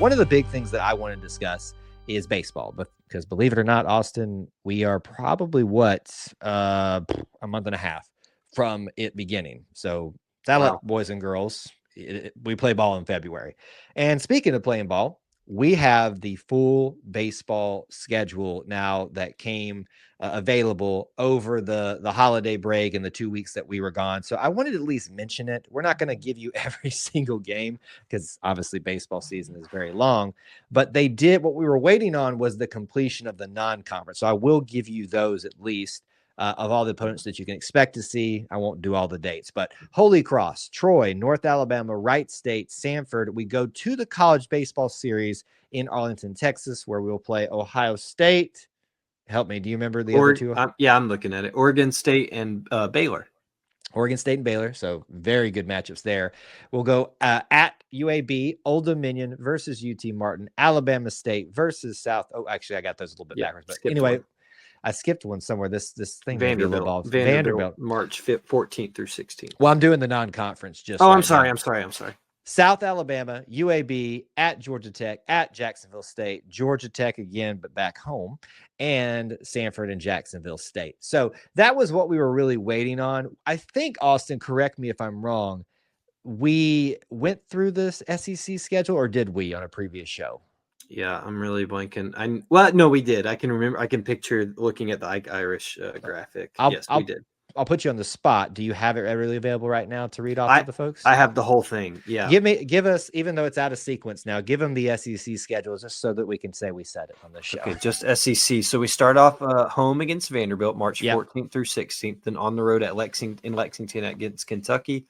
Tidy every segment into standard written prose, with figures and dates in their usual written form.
one of the big things that I want to discuss is baseball, because believe it or not, Austin, we are probably a month and a half from it beginning. So saddle up, boys and girls. We play ball in February. And speaking of playing ball, we have the full baseball schedule now that came available over the holiday break and the 2 weeks that we were gone. So I wanted to at least mention it. We're not going to give you every single game because obviously baseball season is very long, but they did what we were waiting on was the completion of the non-conference. So I will give you those at least. Of all the opponents that you can expect to see. I won't do all the dates, but Holy Cross, Troy, North Alabama, Wright State, Sanford. We go to the college baseball series in Arlington, Texas, where we'll play Ohio State. Help me. Do you remember the other two? Yeah, I'm looking at it. Oregon State and Baylor. Oregon State and Baylor. So very good matchups there. We'll go at UAB, Old Dominion versus UT Martin, Alabama State versus South. Oh, actually, I got those a little bit backwards. But anyway, I skipped one somewhere. This thing Vanderbilt, March 5th, 14th through 16th. Well, I'm doing the non-conference. I'm sorry. South Alabama, UAB, at Georgia Tech, at Jacksonville State, Georgia Tech again, but back home, and Sanford and Jacksonville State. So that was what we were really waiting on. I think, Austin, correct me if I'm wrong, we went through this SEC schedule, or did we on a previous show? Yeah, I'm really blanking. No, we did. I can remember. I can picture looking at the Irish graphic. Yes, we did. I'll put you on the spot. Do you have it readily available right now to read off to the folks? I have the whole thing. Yeah. Give us, even though it's out of sequence now, give them the SEC schedule just so that we can say we said it on the show. Okay, just SEC. So we start off home against Vanderbilt, March 14th through 16th, then on the road at Lexington against Kentucky.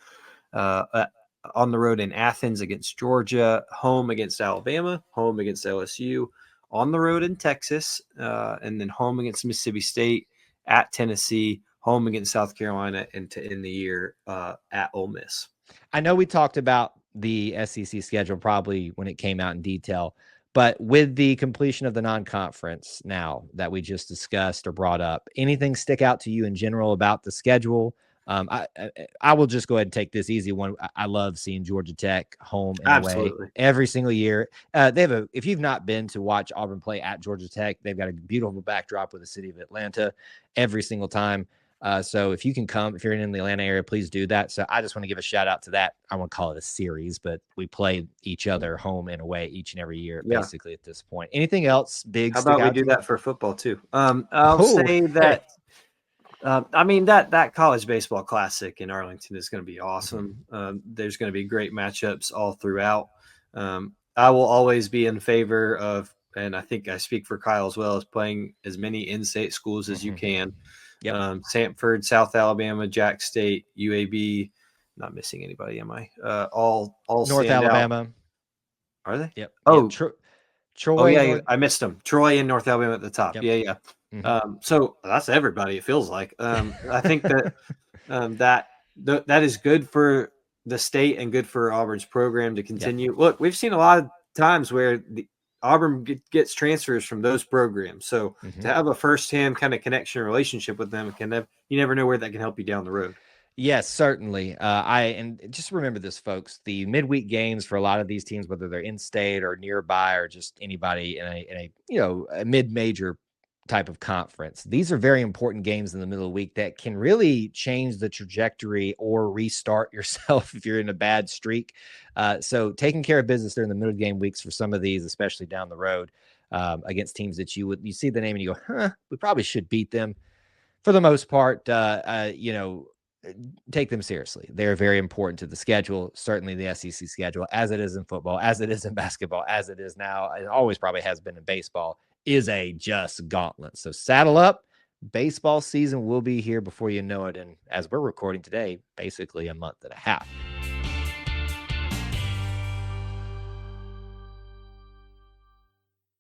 On the road in Athens against Georgia, home against Alabama, home against LSU, on the road in Texas, and then home against Mississippi State, at Tennessee, home against South Carolina, and to end the year at Ole Miss. I know we talked about the SEC schedule probably when it came out in detail, but with the completion of the non-conference now that we just discussed or brought up, anything stick out to you in general about the schedule? I will just go ahead and take this easy one. I love seeing Georgia Tech home and away every single year. If you've not been to watch Auburn play at Georgia Tech, they've got a beautiful backdrop with the city of Atlanta every single time. So if you can come, if you're in the Atlanta area, please do that. So I just want to give a shout out to that. I won't call it a series, but we play each other home and away each and every year, basically at this point. Anything else big? How about we do that for football too? I'll say that. That college baseball classic in Arlington is going to be awesome. There's going to be great matchups all throughout. I will always be in favor of, and I think I speak for Kyle as well, as playing as many in-state schools as you can. Yep. Sanford, South Alabama, Jack State, UAB. Not missing anybody, am I? All North Alabama. Out. Are they? Yep. Oh, Troy. Oh, yeah, I missed them. Troy and North Alabama at the top. Yep. Yeah. Mm-hmm. So that's everybody. It feels like. I think that that is good for the state and good for Auburn's program to continue. Yep. Look, we've seen a lot of times where Auburn gets transfers from those programs. So to have a firsthand kind of connection relationship with them, you never know where that can help you down the road. Yes, certainly. And just remember this, folks, the midweek games for a lot of these teams, whether they're in state or nearby or just anybody in a mid-major type of conference, these are very important games in the middle of the week that can really change the trajectory or restart yourself if you're in a bad streak. So taking care of business during the middle game weeks for some of these, especially down the road against teams that you see the name and you go, we probably should beat them. For the most part, take them seriously. They're very important to the schedule, certainly the SEC schedule, as it is in football, as it is in basketball, as it is now, and always probably has been in baseball, is a just gauntlet. So saddle up. Baseball season will be here before you know it. And as we're recording today, basically a month and a half.